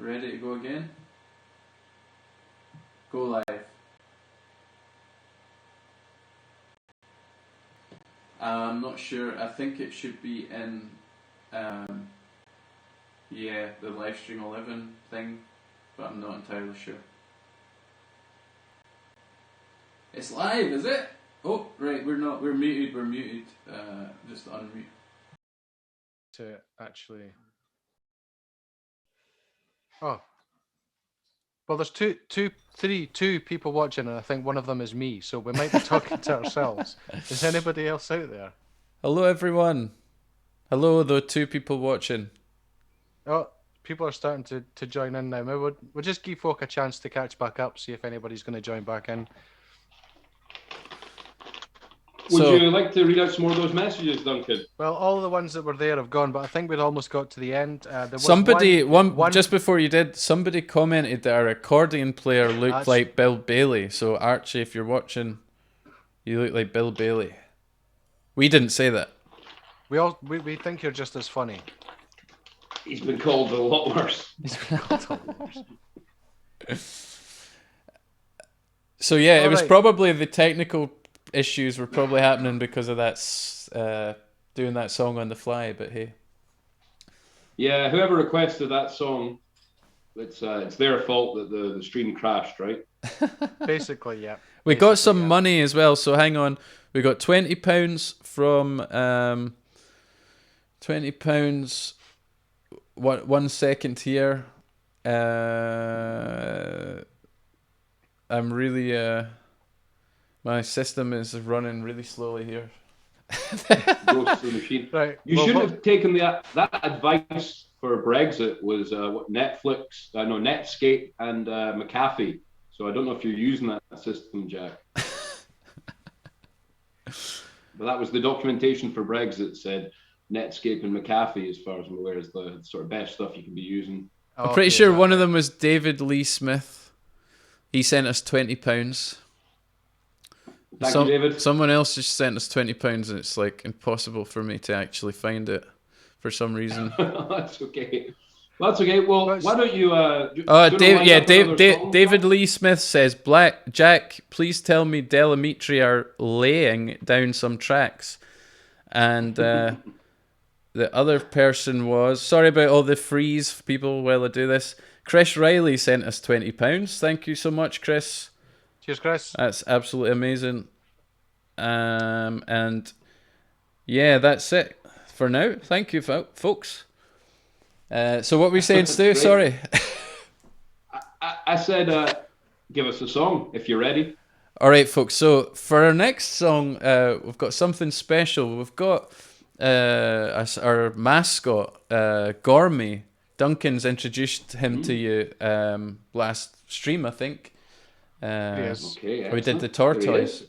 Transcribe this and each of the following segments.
ready to go again? Go live. I'm not sure. I think it should be in, yeah, the Livestream 11 thing, but I'm not entirely sure. It's live, is it? Oh, right, we're not. We're muted. Just unmute. To actually. Oh. Well, there's two people watching, and I think one of them is me, so we might be talking to ourselves. Is anybody else out there? Hello, everyone. Hello, the 2 people watching. Oh, people are starting to join in now. Maybe we'll just give folk a chance to catch back up, see if anybody's going to join back in. Would you like to read out some more of those messages, Duncan? Well, all the ones that were there have gone, but I think we'd almost got to the end. There was somebody, one just before you did, somebody commented that our accordion player looked like Bill Bailey. So Archie, if you're watching, you look like Bill Bailey. We didn't say that. We think you're just as funny. He's been called a lot worse. So yeah, it was probably the technical issues were probably happening because of that doing that song on the fly, but hey. Yeah, whoever requested that song, it's their fault that the stream crashed, right? Basically, yeah. We got some money as well, so hang on. We got £20 from £20. 1 second here. I'm really my system is running really slowly here. Ghost of the machine. Right. You shouldn't have taken that advice for Brexit was Netflix, Netscape and McAfee. So I don't know if you're using that system, Jack. But that was the documentation for Brexit said Netscape and McAfee, as far as I'm aware, is the sort of best stuff you can be using. I'm pretty sure one of them was David Lee Smith. He sent us £20. Thank you, David. Someone else just sent us £20, and it's like impossible for me to actually find it for some reason. That's okay. That's okay. Well, why don't you? David Lee Smith says, Jack, please tell me Delamitri are laying down some tracks. And the other person was, sorry about all the freeze people while I do this. Chris Riley sent us £20. Thank you so much, Chris. Cheers, Chris. That's absolutely amazing. And yeah, that's it for now. Thank you, folks. So what were we saying, Stu? Sorry. I said, give us a song if you're ready. All right, folks. So for our next song, we've got something special. We've got our mascot, Gormy. Duncan's introduced him to you last stream, I think. Yes. Okay, we did the tortoise.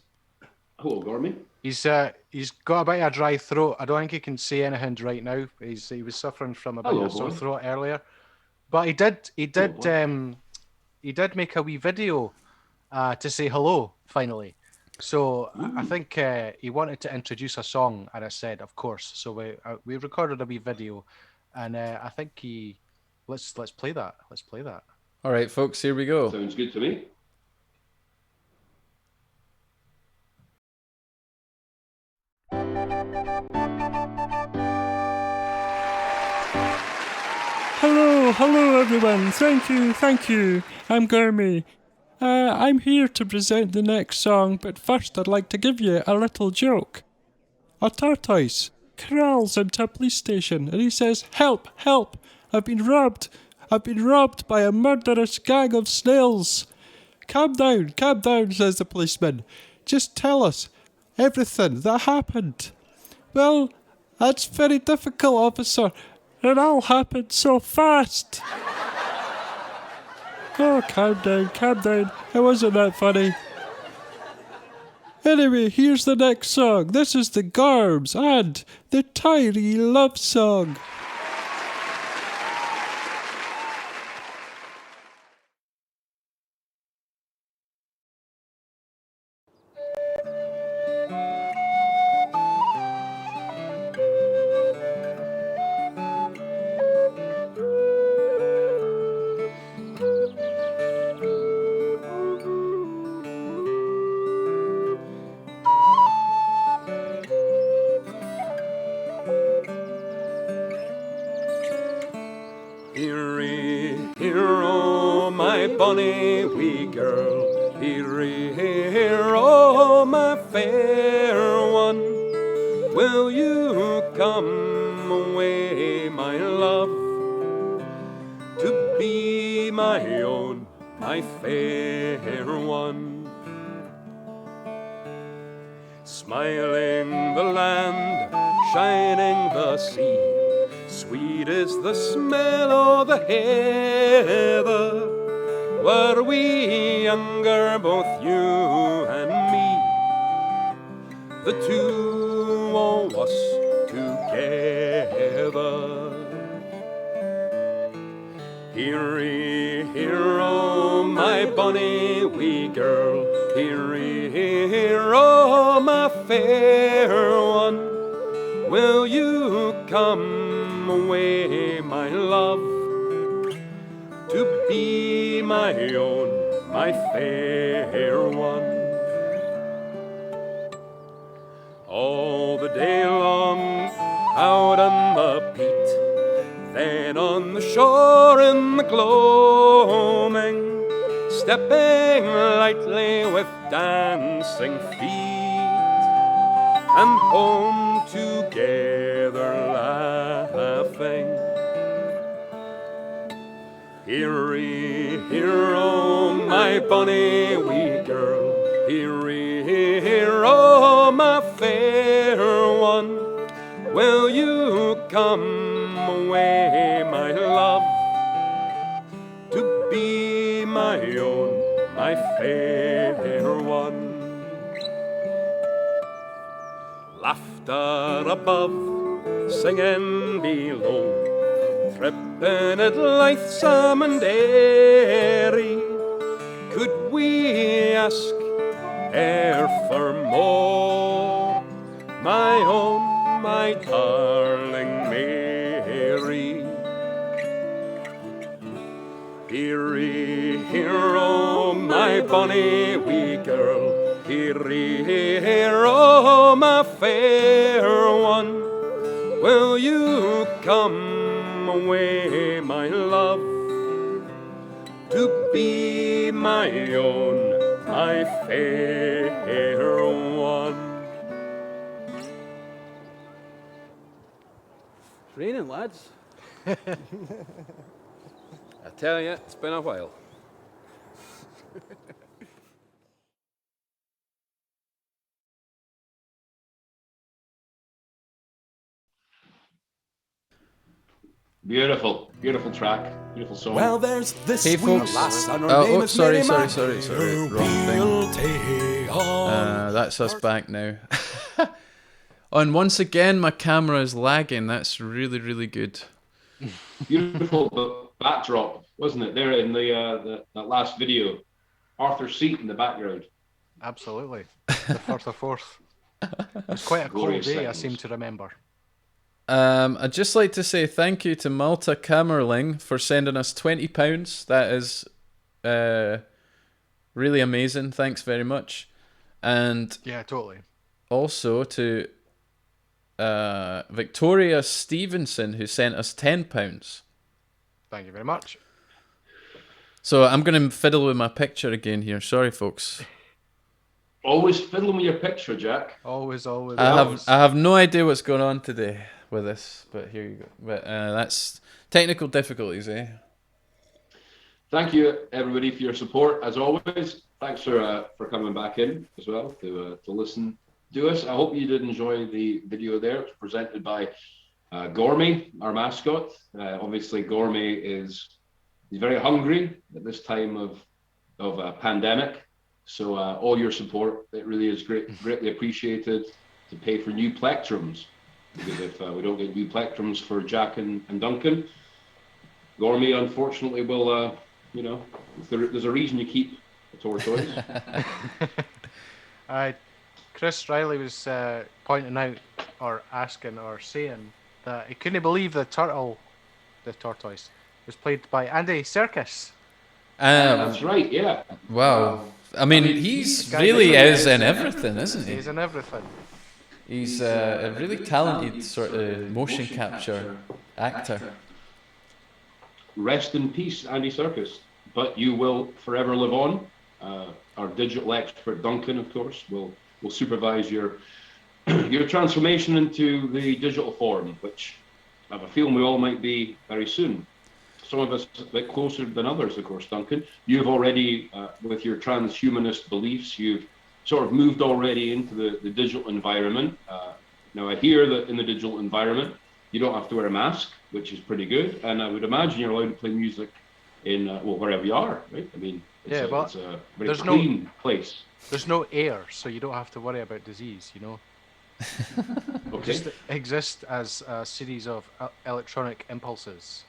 Hello, Gormy. He's got a bit of a dry throat. I don't think he can say anything right now. He was suffering from a bit of a sore throat earlier, but he did make a wee video to say hello finally. So I think he wanted to introduce a song, and I said, of course. So we recorded a wee video, and I think let's play that. Let's play that. All right, folks, here we go. Sounds good to me. Hello everyone. Thank you. I'm Gormy. I'm here to present the next song, but first I'd like to give you a little joke. A tortoise crawls into a police station and he says, "Help, help, I've been robbed by a murderous gang of snails." Calm down, says the policeman. Just tell us everything that happened." "Well, that's very difficult, officer. It all happened so fast." "Oh, calm down. It wasn't that funny." Anyway, here's the next song. This is the Gorms and the Tiny Love Song. my bonny wee girl, here, oh, my fair one. Will you come away, my love, to be my own, my fair one? Smiling the land, shining the sea, sweet is the smell of the heather. Were we younger, both you and me, the two of us together. Here, oh, my bonny wee girl, here, oh, my fair one. Will you come away, my love, to be my own, my fair one? All the day long out on the peat, then on the shore in the gloaming, stepping lightly with dancing feet, and home together laughing. Here, oh, my bonny wee girl, here, oh, my fair one. Will you come away, my love, to be my own, my fair one? Laughter above, singing below, tripping it lightsome and airy. Could we ask e'er for more, my own, my darling Mary? Here, oh, my bonny wee girl, here, oh, my fair one. Will you come away, my love, to be my own, my fair one? It's raining, lads. I tell you, it's been a while. Beautiful, beautiful track, beautiful song. Well, there's this Hey, folks. lass and her Oh, name is sorry. Mary Wrong Mac. thing. We'll take on. That's us back now. And once again, my camera is lagging. That's really, really good. Beautiful backdrop, wasn't it? There in that last video, Arthur's seat in the background. Absolutely. The 4th. It was quite a cold Glorious day, I seconds. seem to remember. I'd just like to say thank you to Malta Kammerling for sending us £20. That is really amazing. Thanks very much. And Yeah, totally. also to Victoria Stevenson, who sent us £10. Thank you very much. So I'm going to fiddle with my picture again here. Sorry, folks. Always fiddling with your picture, Jack. Always. I have no idea what's going on today with this, but here you go. But that's technical difficulties, eh? Thank you, everybody, for your support as always. Thanks for coming back in as well to listen to us. I hope you did enjoy the video there. It's presented by Gormy, our mascot. Obviously, Gormy he's very hungry at this time of a pandemic. So all your support, it really is greatly appreciated to pay for new plectrums. Because if we don't get new plectrums for Jack and Duncan, Gormy unfortunately will, there's a reason you keep a tortoise. Chris Riley was pointing out, or asking, or saying that he couldn't believe the tortoise, was played by Andy Serkis. That's right, yeah. Wow. I mean, he's really is in everything, isn't he? He's in everything. He's a really talented sort of motion capture actor. Rest in peace, Andy Serkis. but you will forever live on. Our digital expert Duncan, of course, will supervise your your transformation into the digital form, which I have a feeling we all might be very soon. Some of us a bit closer than others, of course, Duncan. You've already, with your transhumanist beliefs, you've sort of moved already into the digital environment. Now, I hear that in the digital environment, you don't have to wear a mask, which is pretty good. And I would imagine you're allowed to play music in, well, wherever you are, right? I mean, it's a very clean place. There's no air, so you don't have to worry about disease, you know? Okay. Just exist as a series of electronic impulses.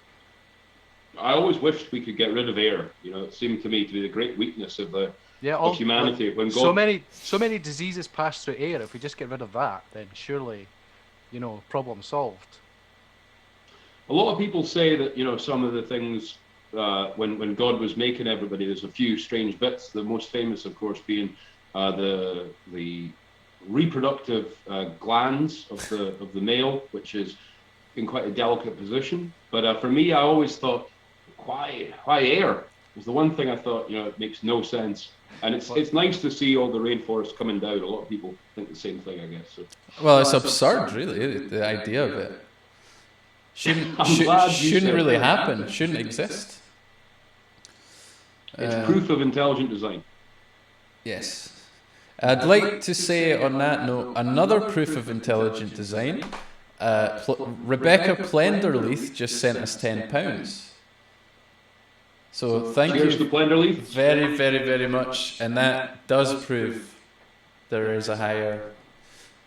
I always wished we could get rid of air. You know, it seemed to me to be the great weakness of of humanity. Like, when God... so many diseases pass through air. If we just get rid of that, then surely, you know, problem solved. A lot of people say that, you know, some of the things when God was making everybody, there's a few strange bits. The most famous, of course, being the reproductive glands of the male, which is in quite a delicate position. But for me, I always thought, why air? Was the one thing I thought, you know, it makes no sense. And it's nice to see all the rainforests coming down. A lot of people think the same thing, I guess. So. Well, it's absurd, really, the idea of it. Shouldn't really happen, shouldn't exist. It's proof of intelligent design. Yes. I'd like to say on that note, another proof of intelligent design. Rebecca Plenderleith just sent us £10. So thank Cheers you to Plenderleith. very, very, very much. And that does prove there is a higher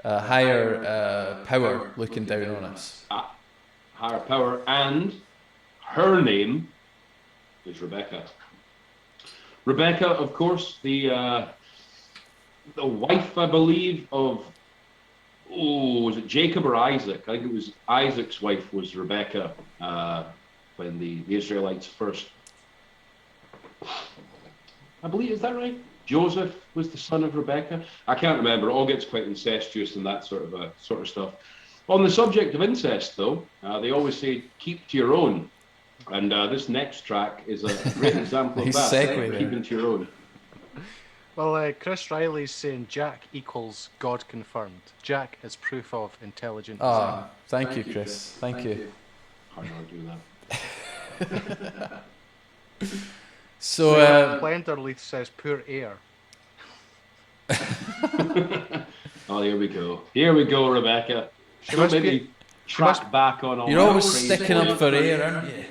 power looking down on us. Higher power, and her name is Rebecca. Rebecca, of course, the wife, I believe, of, was it Jacob or Isaac? I think it was Isaac's wife was Rebecca when the Israelites first, I believe, is that right? Joseph was the son of Rebecca. I can't remember. It all gets quite incestuous and that sort of stuff. On the subject of incest, though, they always say keep to your own. And this next track is a great example of that, keeping to your own. Well, Chris Riley's saying Jack equals God confirmed. Jack is proof of intelligent design. Thank you, Chris. Thank you. Hard to argue that. So, Plenderleith says poor air. Oh, here we go. Here we go, Rebecca. Back on all. You're always sticking up for air, aren't you?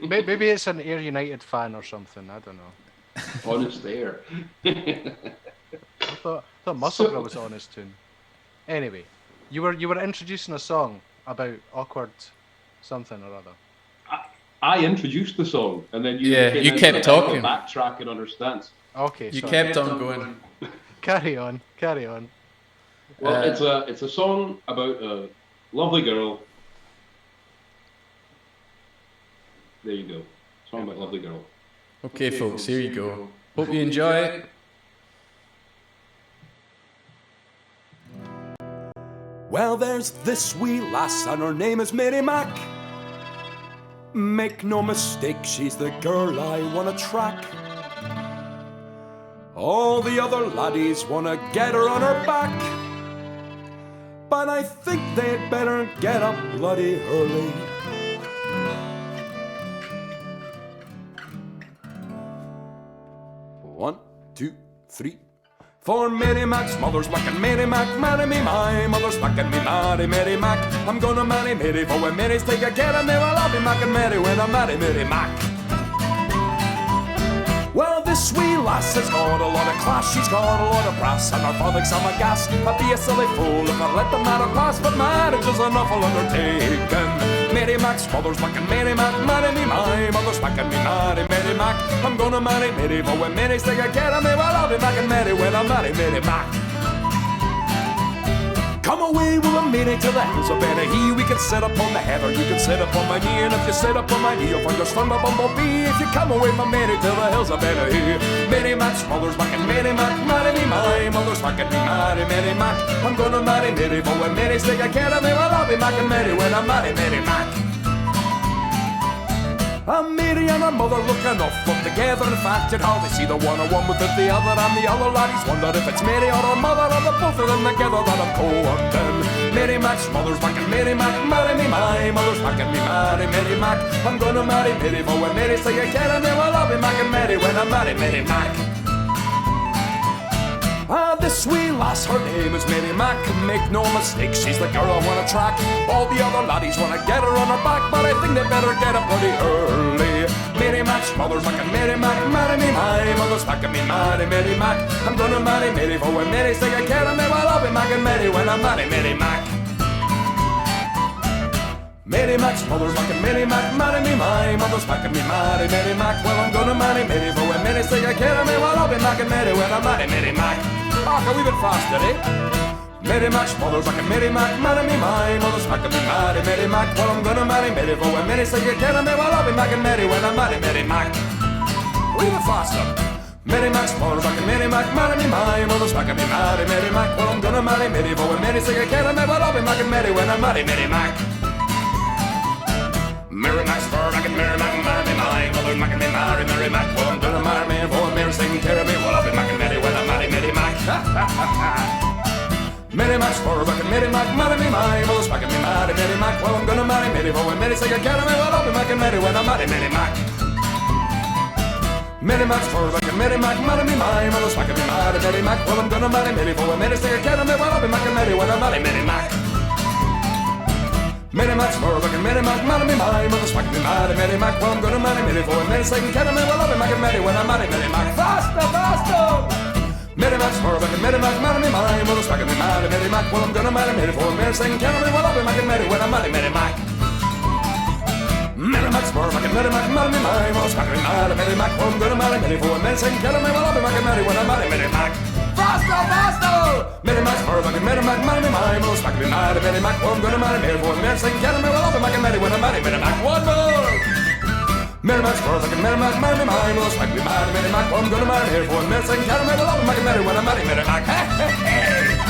Maybe it's an Air United fan or something. I don't know. Honest air. I thought Musselburgh was honest tune. Anyway, you were introducing a song about awkward something or other. I introduced the song, and then you kept talking. Backtrack and understand. Okay, you sorry. kept on going. Carry on. Well, it's a song about a lovely girl. There you go. Song about a lovely girl. Okay, folks, here you go. Hope you enjoy it. Well, there's this wee lass, and her name is Mary Mac. Make no mistake, she's the girl I wanna track. All the other laddies wanna get her on her back, but I think they'd better get up bloody early. One, two, three. For Mary Mac's mother's smacking Mary Mac, marry me, my mother's smacking me, marry Mary Mac. I'm gonna marry Mary, for when Mary's taking care of me, well, I'll be macking Mary when I marry Mary Mac. Well, this wee lass has got a lot of class, she's got a lot of brass, and her father's some gas. I'd be a silly fool if I let the matter pass, but marriage is an awful undertaking. Mary Mac's mother's smacking Mary Mac, marry me, my mother's smacking me, marry Mary Mac. I'm gonna marry Mary, but when Mary's taking care of me, well, I'll be macking Mary when I marry Mary Mac. Come away, we'll meet to the hills of Benahee. We can sit up on the heather, you can sit up on my knee, and if you sit up on my knee, you'll find your son a bumblebee. If you come away from Mary to the hills of Benahee. Mary Mac's mother's smacking Mary Mac, marry me, my mother's smacking me, marry Mary Mac. I'm gonna marry Mary, but when Mary's taking care of me, well, I'll be macking Mary when I marry Mary Mac. And Mary and her mother looking off from together. In fact, you'd hardly see the one without the other. And the other laddies wonder if it's Mary or her mother, or the both of them together that I'm courting. Mary Mac's mother's back and Mary Mac, marry me, my mother's back and me, marry Mary Mac. I'm gonna marry Mary, for when Mary say you can, and then well, I'll be Mac and Mary when I marry Mary Mac. This wee lass, her name is Mary Mac. Make no mistake, she's the girl I wanna track. All the other laddies wanna get her on her back, but I think they better get up pretty early. Mary Mac's mother's back and Mary Mac, marry me, my mother's back and me, marry Mary Mac. I'm gonna marry Mary, for when Mary say I care of me, well, I'll be Mac and Mary when I marry Mary Mac. Mary Mac's mother's back and Mary Mac, marry me, my mother's back and me, marry Mary Mac. Well, I'm gonna marry Mary, for when Mary say I care of me, well, I'll be Mac and Mary when I marry Mary Mac. Back a wee bit faster, eh? Mary Mac's mother's back and Mary Mac, marry me, my mother's back and me, marry Mary Mac. Well, I'm gonna marry Mary, for when Mary say you care of me, well, I'll be Mac and Mary when I marry Mary Mac. A wee bit faster. Mary Mac's mother's back and Mary Mac, marry me, my mother's back and me, marry Mary Mac. Well, I'm gonna marry Mary, for when Mary say you care of me, well, I'll be Mac and Mary when I marry Mary Mac. Mary Mac's fur back and Mary Mac, marry me, my mother's back and me, marry Mary Mac. Well, I'm gonna marry Mary, for when Mary taking care of me, well, I'll be Mac and Mary when I marry Mary Mac. Mary Mac's fur back and Mary Mac, marry me, my mother's back and me, marry Mary Mac. Well, I'm gonna marry Mary, for when Mary say you care of me, well, I'll be Mac and Mary when I marry Mary Mac. Mary Mac's fur back and Mary Mac, marry me, my mother's back and me, marry Mary Mac. Well, I'm gonna marry Mary, for when Mary say you care of me, well, I'll be Mac and Mary when I marry Mary Mac. Mary Mac's fur back and Mary Mac, marry me, my mother's back and me, marry Mary Mac. Well, I'm gonna marry Mary, for when Mary say you care of me, well, I'll be Mac and Mary when I marry Mary Mac. Faster, faster! Mary Mac's fur back and Mary Mac, marry me, my mother's back and me, marry Mary Mac. Well, I'm gonna marry Mary, for when Mary say you care of me, well, I'll be Mac and Mary when I marry Mary Mac. Mary Mac's fur back and Mary Mac, marry me, my mother's back and me, marry Mary Mac. Well, I'm gonna marry Mary, for when Mary say you care of me, well, I'll be Mac and Mary when I marry Mary Mac. Faster, faster! Mary Mac's fur back and Mary Mac, marry me, my mother's back and me, marry Mary Mac. Well, I'm gonna marry Mary, for when Mary say you care of me, well, I'll be Mac and Mary when I marry Mary Mac. One more! Mary Mac's fur back and Mary Mac, marry me, my mother's back and me, marry Mary Mac. Well, I'm gonna marry Mary, for when Mary say you care of me, well, I'll be Mac and Mary when I marry Mary Mac. Hey, hey, hey!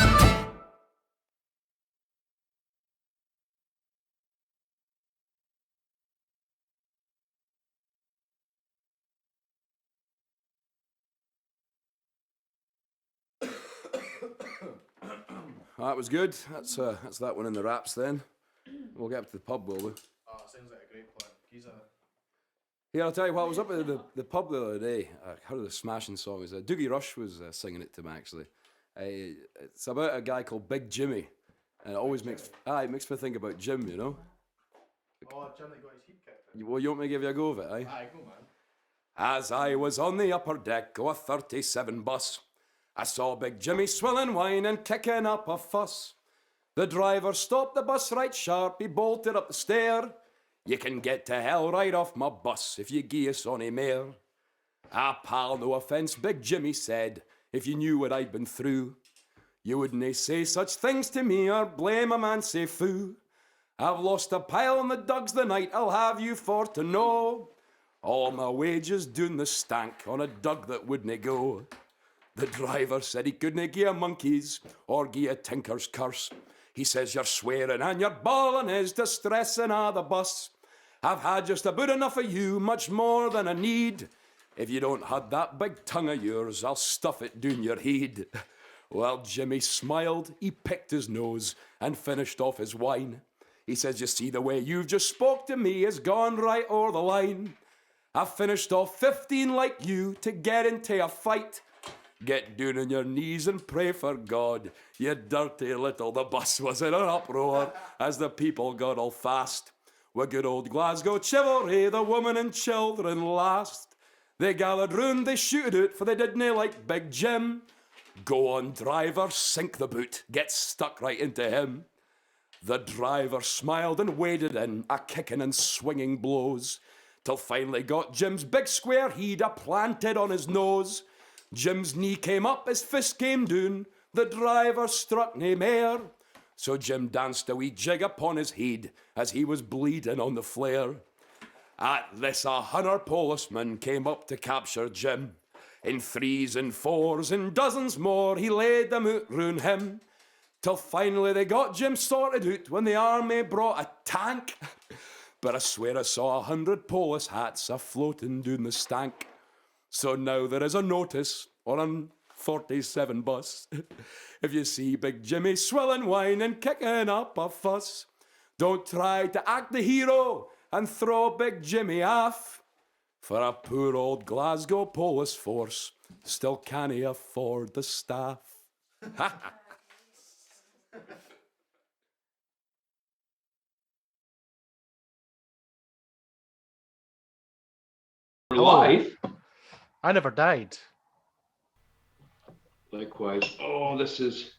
That was good. That's that one in the wraps then. We'll get up to the pub, will we? Oh, sounds like a great plan. Here, I'll tell you what, I was up at the pub the other day. I heard the smashing song. Doogie Rush was singing it to me, actually. It's about a guy called Big Jimmy. And it always makes me think about Jim, you know? Oh, Jim that got his heat kicked. Well, you want me to give you a go of it, eh? Aye, go, man. As I was on the upper deck of a 37 bus, I saw Big Jimmy swilling wine and kicking up a fuss. The driver stopped the bus right sharp, he bolted up the stair. You can get to hell right off my bus if you gie us ony mare. Ah, pal, no offence, Big Jimmy said, if you knew what I'd been through, you wouldn't say such things to me or blame a man say foo. I've lost a pile in the dugs the night, I'll have you for to know. All my wages doon the stank on a dug that wouldn't go. The driver said he couldn't gie a monkey's or gie a tinker's curse. He says you're swearing and you're bawling is distressing a the bus. I've had just about enough of you, much more than I need. If you don't had that big tongue of yours, I'll stuff it down your head. Well, Jimmy smiled, he picked his nose and finished off his wine. He says, you see, the way you've just spoke to me has gone right o'er the line. I've finished off 15 like you to get into a fight. Get down on your knees and pray for God, you dirty little. The bus was in an uproar as the people got all fast. With good old Glasgow chivalry, the women and children last. They gathered round, they shooted out, for they didn't like Big Jim. Go on, driver, sink the boot, get stuck right into him. The driver smiled and waded in, a kicking and swinging blows, till finally got Jim's big square head a planted on his nose. Jim's knee came up, his fist came down, the driver struck nae mair. So Jim danced a wee jig upon his head as he was bleeding on the flare. At this 100 policemen came up to capture Jim. In 3s and 4s and dozens more he laid them out round him. Till finally they got Jim sorted out when the army brought a tank. But I swear I saw 100 Polish hats a-floating down the stank. So now there is a notice on 47 bus. If you see Big Jimmy swilling wine and kicking up a fuss, don't try to act the hero and throw Big Jimmy off. For a poor old Glasgow Police force still can't afford the staff. We're live. I never died. Likewise. Oh, this is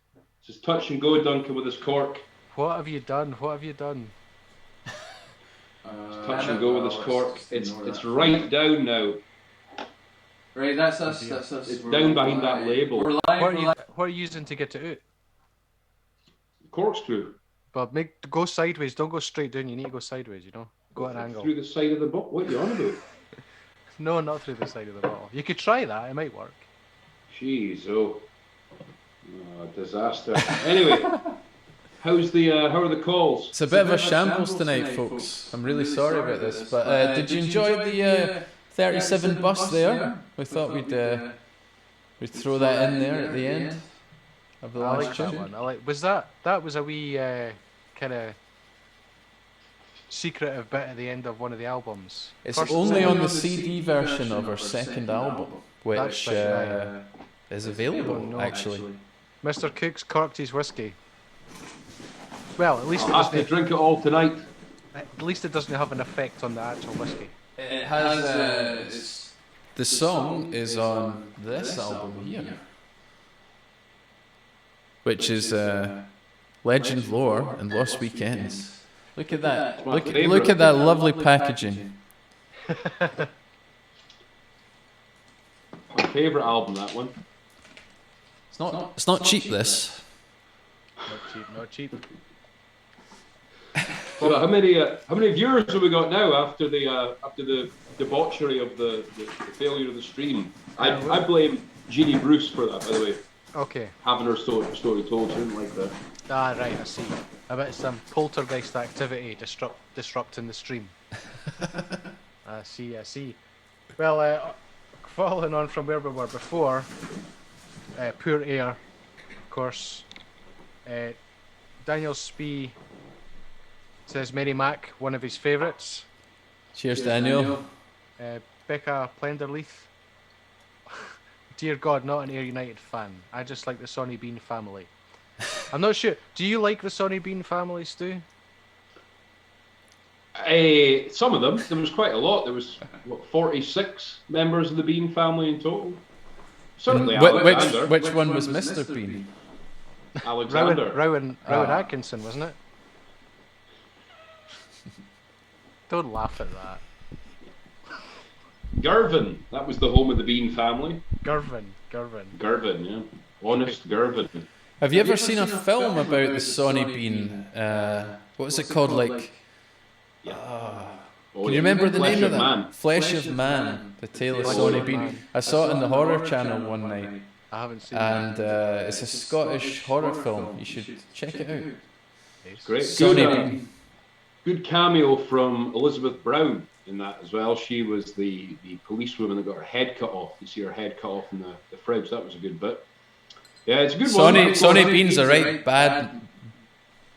touch and go, Duncan, with his cork. What have you done? What have you done? Touch and go with his cork. It's right down now. Right, that's us. That's us. It's We're down behind live. that label. We're live. What are you using to get it out? Corkscrew. But go sideways. Don't go straight down. You need to go sideways. You know, go at an angle. Through the side of the bottle. What are you on about? No, not through the side of the bottle. You could try that. It might work. Jeez, oh, disaster. Anyway, how are the calls? It's a bit of a shambles tonight, folks. I'm really sorry about this, but did you enjoy the 37 bus there? We thought we'd throw that in there at the end of the I last like that tune. one. That was a wee kind of secretive bit at the end of one of the albums. It's First only song. on the CD version of our second album, which is available actually. Mr. Cook's corked his whiskey. Well, at least I'll have to doesn't. drink it all tonight. At least it doesn't have an effect on the actual whiskey. It has the song is on this album here, which is Legend Lore and Lost Weekends. Look at that! Look at that lovely packaging. My favourite album, that one. It's not cheap. This. Not cheap. So how many viewers have we got now after the debauchery of the failure of the stream? I blame Jeannie Bruce for that, by the way. Okay. Having her story told, she didn't like that. Ah, right, I see. I bet some poltergeist activity disrupting the stream. I see. Well, following on from where we were before, Poor Air, of course. Daniel Spee says Mary Mac, one of his favourites. Cheers, Daniel. Becca Plenderleith. Dear God, not an Air United fan. I just like the Sonny Bean family. I'm not sure. Do you like the Sonny Bean family, Stu? Some of them. There was quite a lot. There was 46 members of the Bean family in total. Certainly Alexander. Which one was Mr. Bean? Alexander. Rowan Atkinson, wasn't it? Don't laugh at that. Girvan. That was the home of the Bean family. Girvan, yeah. Honest Girvan. Have you ever seen a film about the Sonny Bean? What was it called? Like, can you remember the name of that? Flesh of Man, the tale of Sonny Bean. I saw it on the Horror Channel one night. I haven't seen and it's a Scottish horror film. You should check it out. Great. Sonny Bean. Good cameo from Elizabeth Brown in that as well. She was the policewoman that got her head cut off. You see her head cut off in the fridge. That was a good bit. Yeah, it's a good one. Sonny Bean's a right bad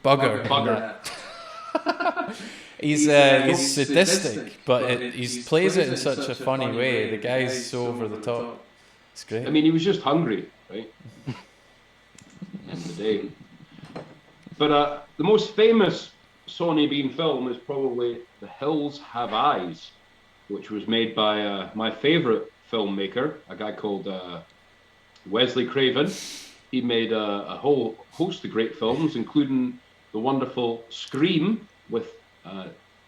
bugger. He's sadistic, but he plays it in such a funny way. The guy's so over the top. It's great. I mean, he was just hungry, right? End of the day. But the most famous Sonny Bean film is probably The Hills Have Eyes, which was made by my favourite filmmaker, a guy called Wesley Craven. He made a whole host of great films, including the wonderful Scream with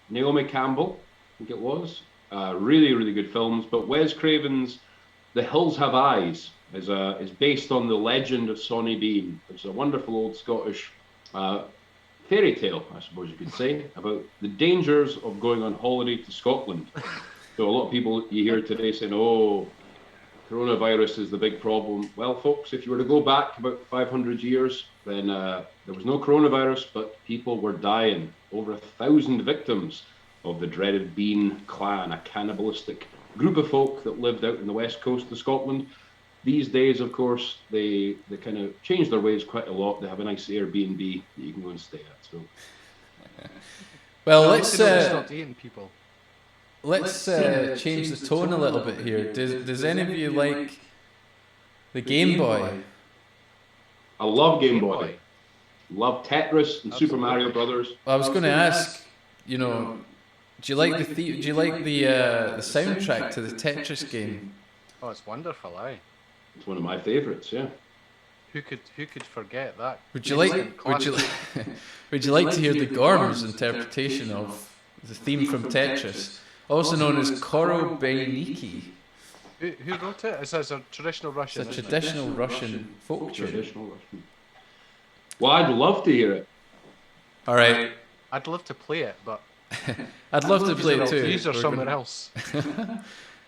Naomi Campbell, I think it was. Really, really good films. But Wes Craven's The Hills Have Eyes is based on the legend of Sonny Bean, which is a wonderful old Scottish fairy tale, I suppose you could say, about the dangers of going on holiday to Scotland. So a lot of people you hear today saying, oh, coronavirus is the big problem. Well, folks, if you were to go back about 500 years, then there was no coronavirus, but people were dying. Over 1,000 victims of the dreaded Bean clan, a cannibalistic group of folk that lived out in the west coast of Scotland. These days, of course, they kind of changed their ways quite a lot. They have a nice Airbnb that you can go and stay at. So, well, let's stop eating people. Let's change the tone a little bit here. Does any of you like the Game Boy? I love Game Boy. Love Tetris and Super Mario Brothers. Well, I was going to ask, you know, do you like the soundtrack to the Tetris game? Oh, it's wonderful, aye. It's one of my favorites. Yeah. Who could forget that? Would you like to hear the Gorms interpretation of the theme from Tetris, also known as Korobeiniki? Who wrote it? It's a traditional Russian. It's a traditional Russian folk tune. Traditional Russian. Well, I'd love to hear it. All right. I'd love to play it, but I'd love to play it too. These are somewhere else.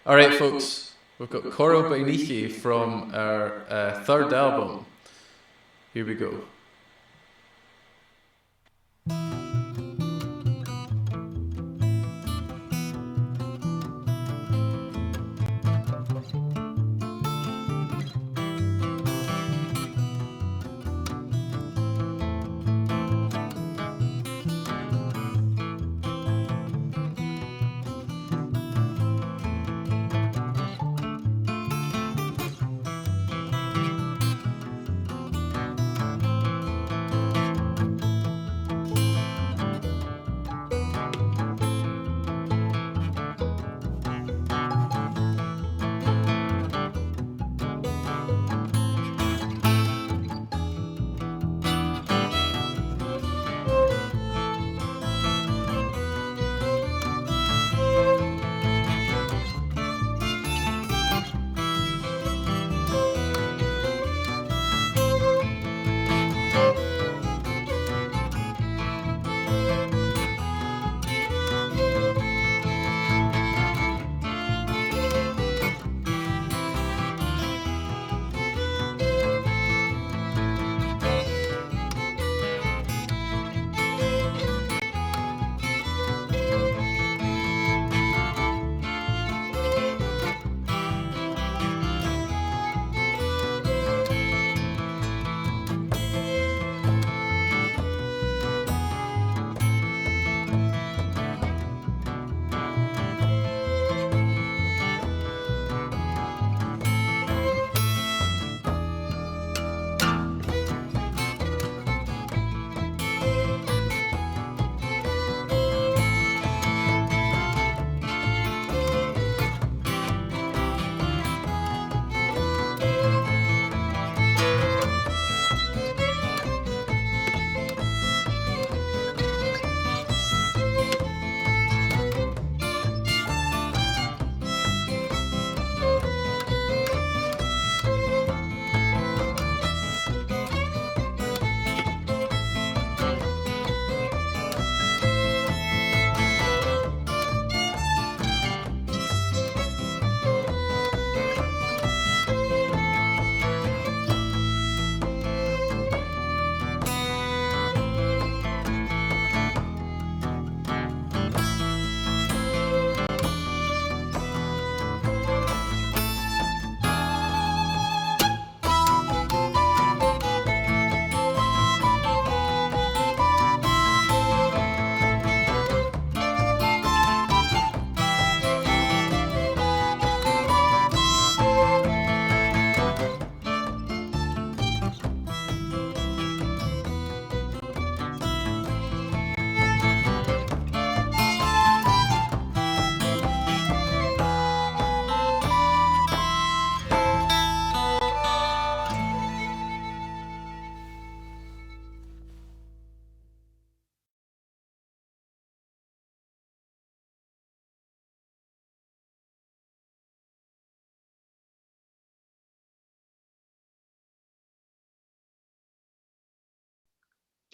All right, folks. We've got Korobeiniki from our third album. Here we go.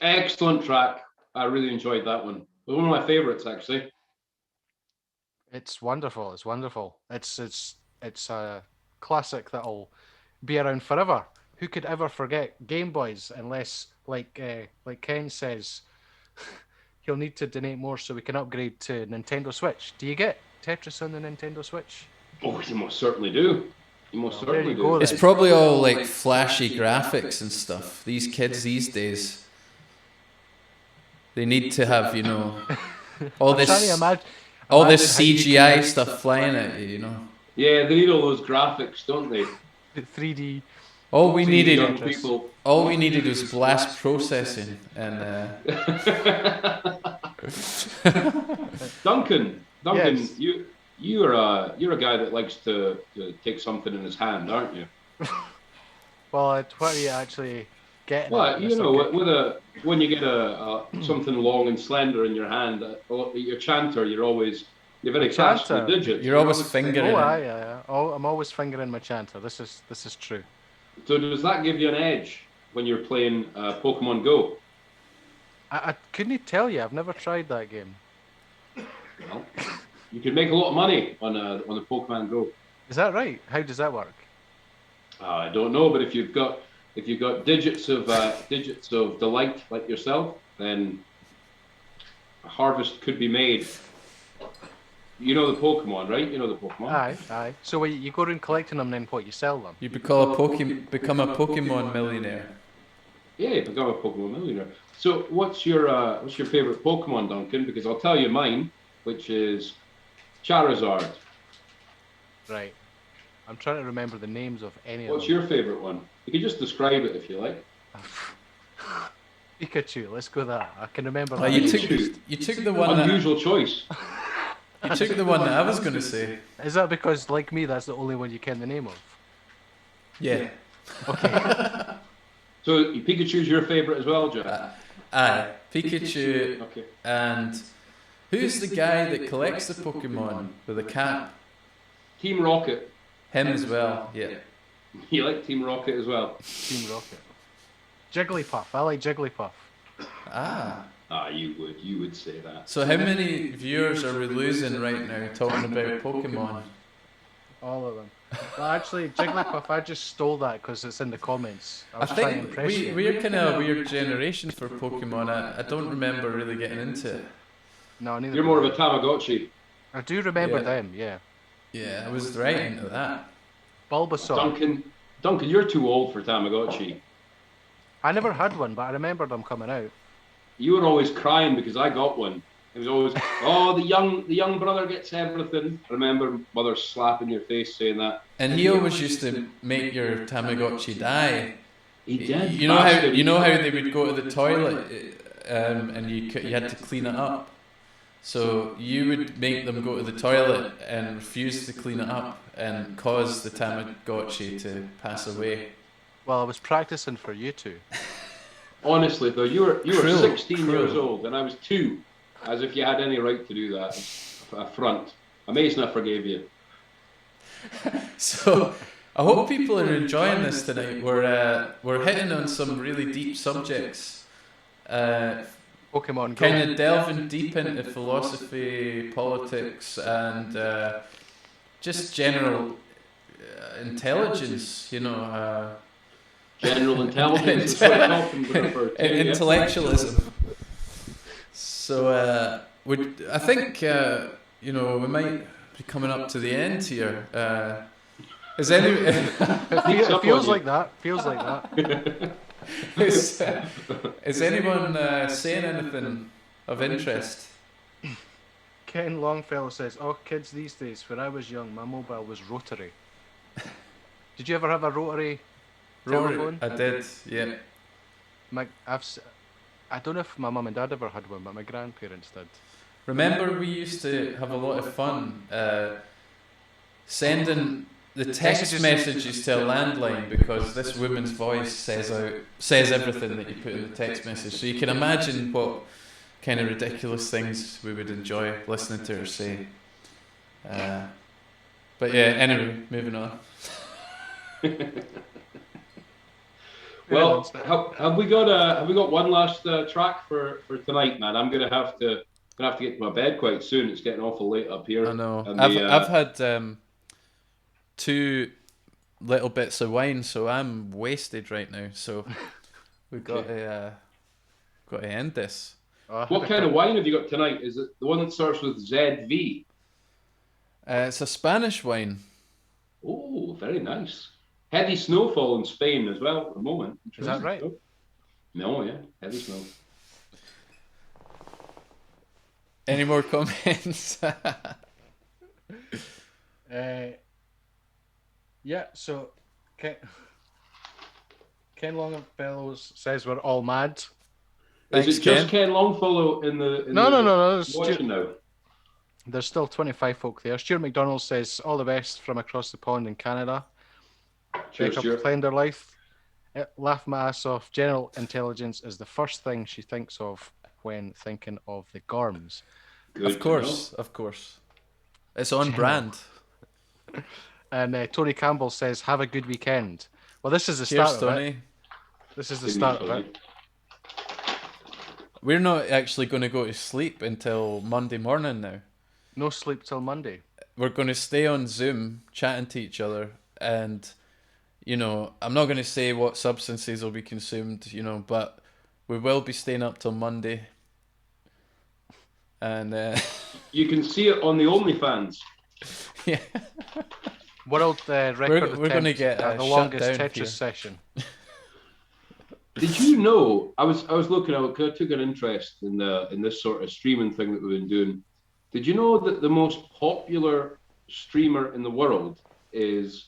Excellent track. I really enjoyed that one. It was one of my favorites, actually. It's wonderful. It's wonderful. It's a classic that'll be around forever. Who could ever forget Game Boys unless, like Ken says, he'll need to donate more so we can upgrade to Nintendo Switch. Do you get Tetris on the Nintendo Switch? Oh, you most certainly do. You most There certainly you go, do. It's probably all like flashy graphics and stuff. These kids these days, they need to have, you know, all I'm trying to this imagine all this how you CGI can- stuff flying at you, you know. Yeah, they need all those graphics, don't they? the 3D. All we needed, Young people. all we needed was blast processing, and Duncan, Yes. you're a guy that likes to take something in his hand, aren't you? Well, what are you actually getting? Well, at? you That's know, okay. when you get a something long and slender in your hand, your chanter, you're very fast with chanter? digits. you're always fingering Oh, it. aye. Oh, I'm always fingering my chanter. This is true. So does that give you an edge when you're playing Pokemon Go? I couldn't tell you. I've never tried that game. Well, you can make a lot of money on the Pokemon Go. Is that right? How does that work? I don't know, but if you've got digits of delight like yourself, then a harvest could be made. You know the Pokemon, right? You know the Pokemon. Aye. So you go around collecting them, then what? You sell them? You become a Pokemon millionaire. Yeah, you become a Pokemon millionaire. So what's your favorite Pokemon, Duncan? Because I'll tell you mine, which is Charizard. Right. I'm trying to remember the names of any What's of them. your favorite one? You can just describe it if you like. Pikachu. Let's go that. I can remember Oh, that. you Pikachu. took the one that Unusual choice. you took the one that I was going to say. Is that because, like me, that's the only one you ken the name of? Yeah. Okay. So Pikachu's your favorite as well, Jack? Aye. Pikachu. Okay. And who's the guy that collects the Pokemon with a cap? Team Rocket. Him as well. Yeah. You like Team Rocket as well? Team Rocket. Jigglypuff. I like Jigglypuff. Ah. Ah, you would say that. So how many viewers are we losing right now talking about Pokemon? All of them. Well, actually, Jigglypuff, I just stole that because it's in the comments. I I was trying to think impress you. we're kind of a weird generation for Pokemon. I don't remember really getting into it. No, neither. You're do more of I. a Tamagotchi. I do remember Yeah. them, yeah. Yeah, I was right into that. Bulbasaur. Duncan, you're too old for Tamagotchi. I never had one, but I remember them coming out. You were always crying because I got one. It was always, oh, the young brother gets everything. I remember mother slapping your face saying that. And he always used to make your Tamagotchi die. He did. You know how they would go to the toilet, and you had to clean it up. So you would make them go to the toilet and refuse to clean it up and cause the Tamagotchi to pass away. Well, I was practicing for you two. Honestly, though, you were Cruel, 16 years cruel. old and I was 2, as if you had any right to do that. Affront. Amazing I forgave you. So I hope people are enjoying this tonight. We're hitting on some really deep subjects. Pokemon Go. Kind of delving deep into philosophy, politics, and just general intelligence. You know, General intelligence is what it's often referred to. yeah. intellectualism. So I think we might be coming up to the end here. Is any It feels like that. Feels like that. is anyone saying anything of interest? Ken Longfellow says, "Oh, kids these days. When I was young, my mobile was rotary." Did you ever have a rotary telephone? I did. Yeah. I don't know if my mum and dad ever had one, but my grandparents did. Remember, we used to have a lot of fun sending the text messages to a landline because this woman's voice says everything that you put in the text message. So you can imagine what kind of ridiculous things we would enjoy listening to her say. But yeah, anyway, moving on. Well, have we got one last track for tonight, man? I'm gonna have to get to my bed quite soon. It's getting awful late up here. I know. And I've had 2 little bits of wine, so I'm wasted right now. So we've got to end this. What kind of wine have you got tonight? Is it the one that starts with ZV? It's a Spanish wine. Oh, very nice. Heavy snowfall in Spain as well at the moment. Is that right? No, yeah, heavy snow. Any more comments? Yeah, so Ken Longfellows says we're all mad. Thanks, Is it just Ken Longfellow in the No. watching now? There's still 25 folk there. Stuart McDonald says all the best from across the pond in Canada. Cheers, Becca Stuart. Plender Life. Laugh my ass off. General intelligence is the first thing she thinks of when thinking of the Gorms. Good Of course. It's on brand. And Tony Campbell says, have a good weekend. Well, this is the Cheers, start of Tony. it. This is the start of it. We're not actually going to go to sleep until Monday morning now. No sleep till Monday. We're going to stay on Zoom chatting to each other, and I'm not going to say what substances will be consumed, but we will be staying up till Monday. And you can see it on the OnlyFans. Yeah. World record we're going to get the shut longest down Tetris here. session. Did you know? I was looking out because I took an interest in this sort of streaming thing that we've been doing. Did you know that the most popular streamer in the world is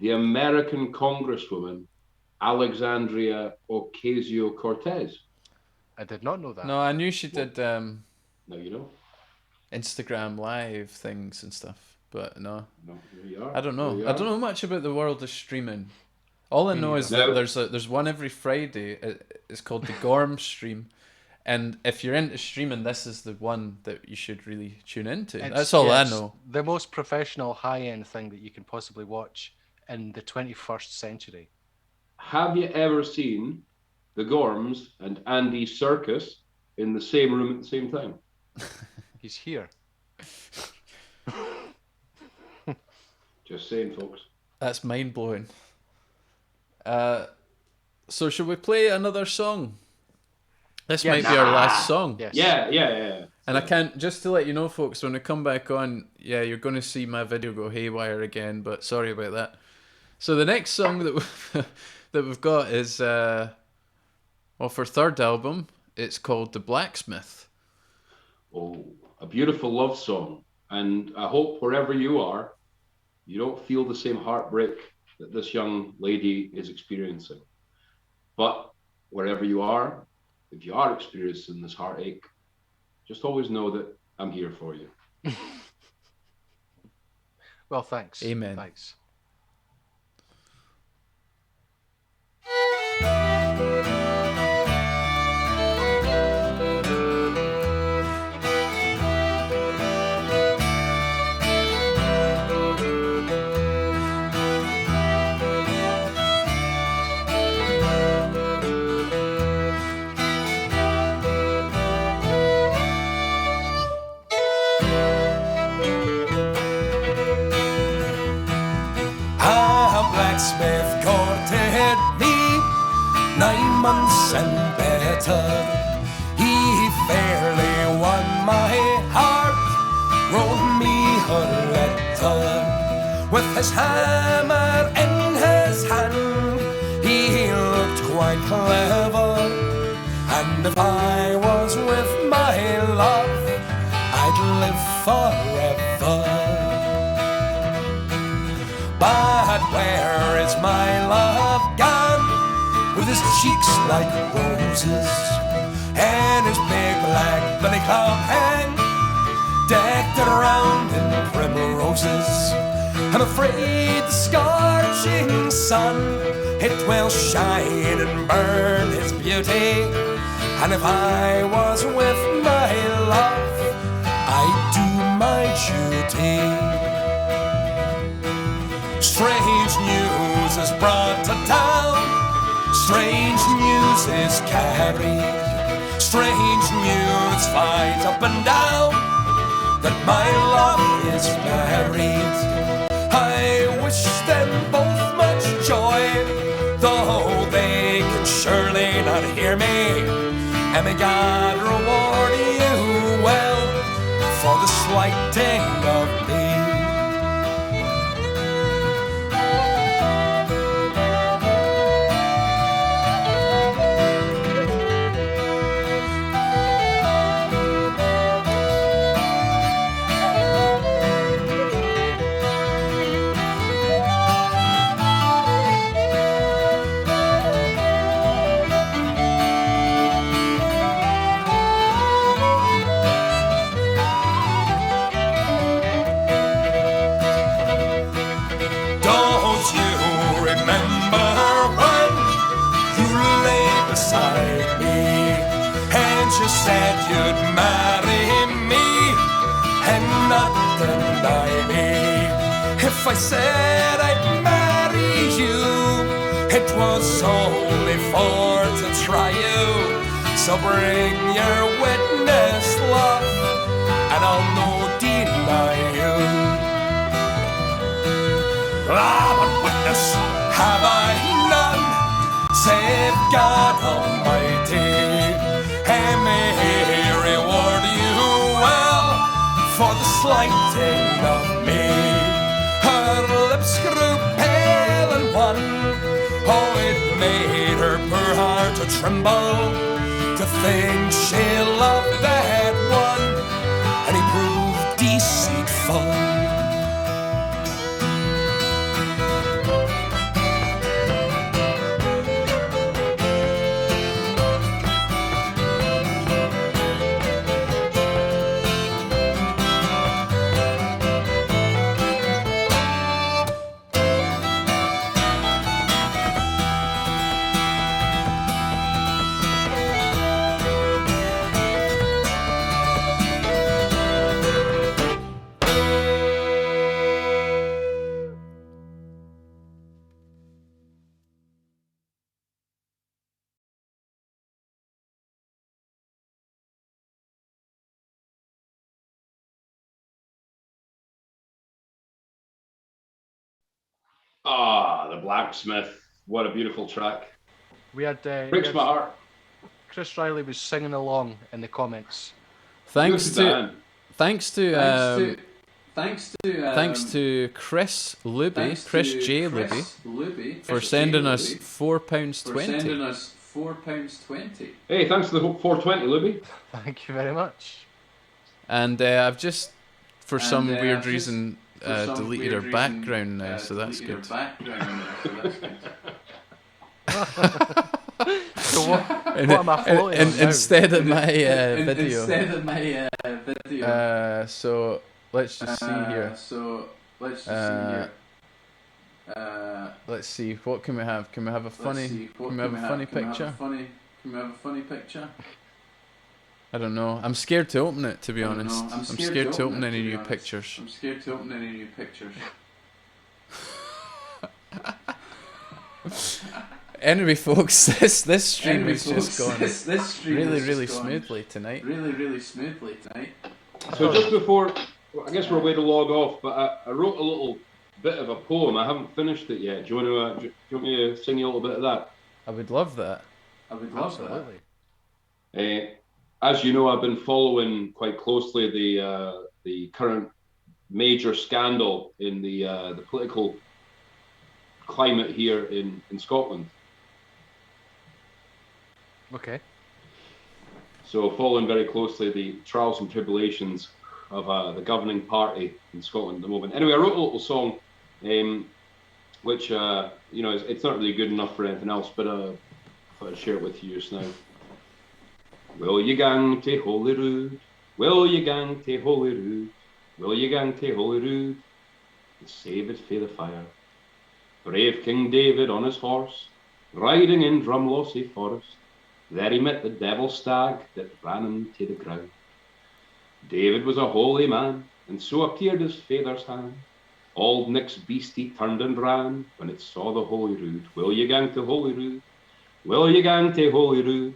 the American Congresswoman Alexandria Ocasio-Cortez? I did not know that. No, I knew she did Now you know. Instagram live things and stuff, but no. No, here you are. I don't know. Here you I are. don't know much about the world of streaming. All I know is that there's one every Friday. It's called the Gorms stream, and if you're into streaming, this is the one that you should really tune into. That's all I know. The most professional, high-end thing that you can possibly watch in the 21st century. Have you ever seen the Gorms and Andy Serkis in the same room at the same time? He's here. Just saying, folks. That's mind blowing. So should we play another song? This might be our last song. Yes. Yeah. And I can't, just to let you know, folks, when we come back on, you're going to see my video go haywire again, but sorry about that. So the next song that we've got is, for third album, it's called The Blacksmith. Oh, a beautiful love song. And I hope wherever you are, you don't feel the same heartbreak that this young lady is experiencing. But wherever you are, if you are experiencing this heartache, just always know that I'm here for you. Well, thanks. Amen. Thanks. Blacksmith courted me 9 months and better. He fairly won my heart, wrote me a letter. With his hammer in his hand, he looked quite clever. And if I was with my love, I'd live forever. But where is my love gone? With his cheeks like roses and his big black billy club hand decked around in primroses. I'm afraid the scorching sun, it will shine and burn his beauty. And if I was with my love, I'd do my duty. Strange news is brought to town, strange news is carried, strange news flies up and down, that my love is married. I wish them both much joy, though they can surely not hear me, and may God reward slighting of me. You said you'd marry me and not deny me. If I said I'd marry you, it was only for to try you. So bring your witness, love, and I'll no deny you. But witness have I none, save God Almighty. And may reward you well for the slighting of me. Her lips grew pale and wan. Oh, it made her poor heart to tremble to think she loved that one, and he proved deceitful. Ah, the blacksmith. What a beautiful track. We had Breaks my heart. Chris Riley was singing along in the comments. Thanks Good to man. thanks to Chris Luby, Chris J Luby, for sending us £4.20. Hey, thanks to the 420, Libby. Thank you very much. And I've just, for some weird reason, deleted our background now, so that's good. So what am I floating on now? Instead of my video. Instead of my video. So let's just see here. Let's see. What can we have? Can we have a funny? Can we have a funny picture? Can we have a funny picture? I don't know. I'm scared to open it, to be honest. I'm scared to open any new pictures. I'm scared to open any new pictures. Anyway, folks, this stream has just gone This stream really smoothly tonight. Really smoothly tonight. So just before, I guess we're way to log off, but I wrote a little bit of a poem. I haven't finished it yet. Do you want me to sing you a little bit of that? I would love that. I would love Absolutely. that. As you know, I've been following quite closely the current major scandal in the political climate here in Scotland. Okay. So following very closely the trials and tribulations of the governing party in Scotland at the moment. Anyway, I wrote a little song, which it's not really good enough for anything else, but I thought I'd share it with you just now. Will you gang to Holyrood? Will you gang to Holyrood? Will you gang to Holyrood and save it fae the fire? Brave King David on his horse, riding in Drumlossy forest, there he met the devil stag that ran him to the ground. David was a holy man, and so appeared his father's hand. Auld Nick's beast he turned and ran when it saw the Holyrood. Will you gang to Holyrood? Will you gang to Holyrood?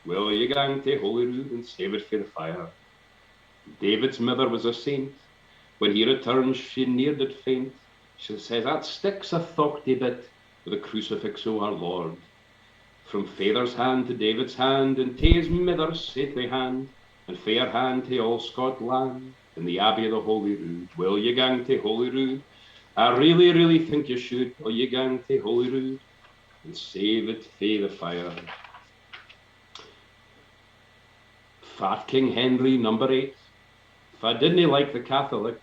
Will you gang to Holyrood and save it fae the fire? David's mother was a saint. When he returned, she near did faint. She says, that sticks a thoughty bit with a crucifix o' our Lord. From father's hand to David's hand, and to his mither's saintly hand, and fair hand to all Scotland, in the Abbey of the Holy Rood. Will ye gang to Holyrood? I really, really think you should. Will ye gang to Holyrood and save it fae the fire? Fat King Henry, number 8. If I didn't like the Catholic,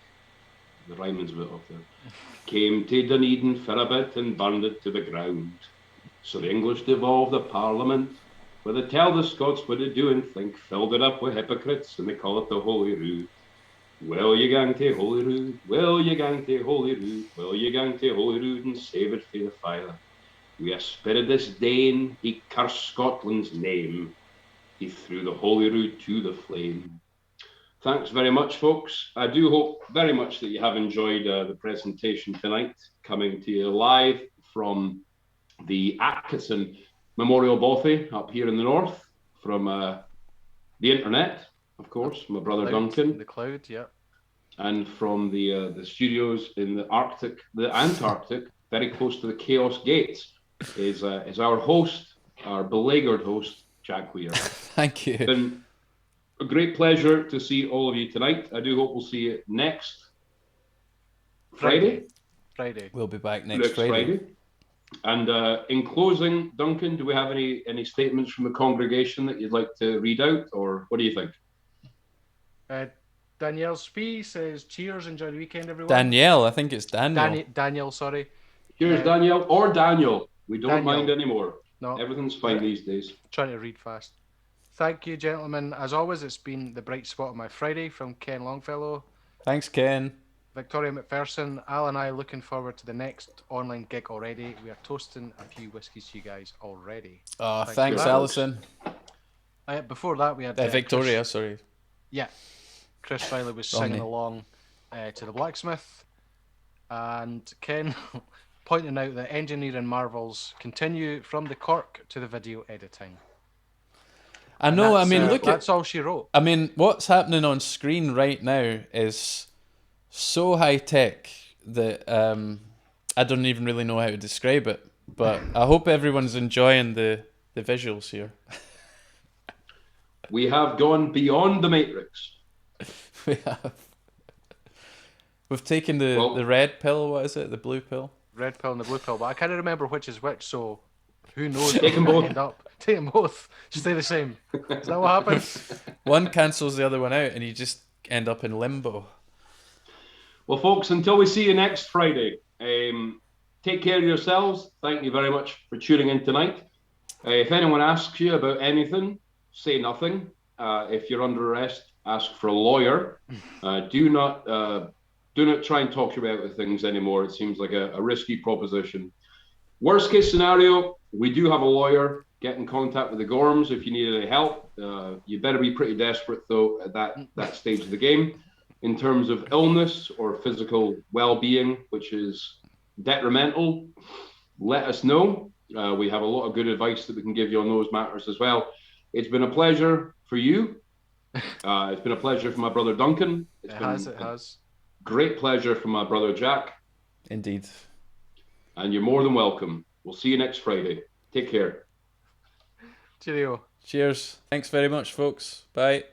the rhyming's a bit off there, came to Dunedin for a bit and burned it to the ground. So the English devolved a parliament where they tell the Scots what to do and think, filled it up with hypocrites, and they call it the Holy Rood. Will ye gang to Holyrood? Will ye gang to Holyrood? Will ye gang to Holyrood and save it for the fire? We a Spiritus Dane, he cursed Scotland's name. He threw the Holyrood to the flame. Thanks very much, folks. I do hope very much that you have enjoyed the presentation tonight, coming to you live from the Atkinson Memorial Bothy up here in the north, from the internet, of course, my brother Duncan. The cloud, yeah. And from the studios in the Antarctic, very close to the Chaos Gates, is our host, our beleaguered host, Jack Weir. Thank you. It's been a great pleasure to see all of you tonight. I do hope we'll see you next Friday. We'll be back next Friday. And in closing, Duncan, do we have any statements from the congregation that you'd like to read out, or what do you think? Danielle Spee says, cheers, enjoy the weekend, everyone. Danielle, I think it's Daniel. Daniel, sorry. Cheers, Danielle, or Daniel. We don't Daniel. mind anymore. No. Everything's fine these days. Trying to read fast. Thank you, gentlemen. As always, it's been the bright spot of my Friday from Ken Longfellow. Thanks, Ken. Victoria McPherson, Al and I looking forward to the next online gig already. We are toasting a few whiskies to you guys already. Oh, thanks, Alison. Before that, we had Victoria, sorry. Yeah. Chris Riley was singing along to the Blacksmith. And Ken pointing out that engineering marvels continue from the Cork to the video editing. I know, I mean, that's all she wrote. I mean, what's happening on screen right now is so high tech that I don't even really know how to describe it. But I hope everyone's enjoying the visuals here. We have gone beyond the Matrix. We have. We've taken the red pill. What is it? The blue pill? Red pill and the blue pill. But I can't remember which is which, so who knows? Take them both. Take them both. Stay the same. Is that what happens? One cancels the other one out, and you just end up in limbo. Well, folks, until we see you next Friday, take care of yourselves. Thank you very much for tuning in tonight. If anyone asks you about anything, say nothing. If you're under arrest, ask for a lawyer. Do not try and talk about things anymore. It seems like a risky proposition. Worst case scenario, we do have a lawyer. Get in contact with the Gorms if you need any help. You better be pretty desperate, though, at that stage of the game. In terms of illness or physical well-being, which is detrimental, let us know. We have a lot of good advice that we can give you on those matters as well. It's been a pleasure for you. It's been a pleasure for my brother Duncan. It has. Great pleasure for my brother Jack. Indeed. And you're more than welcome. We'll see you next Friday. Take care. Cheerio. Cheers. Thanks very much, folks. Bye.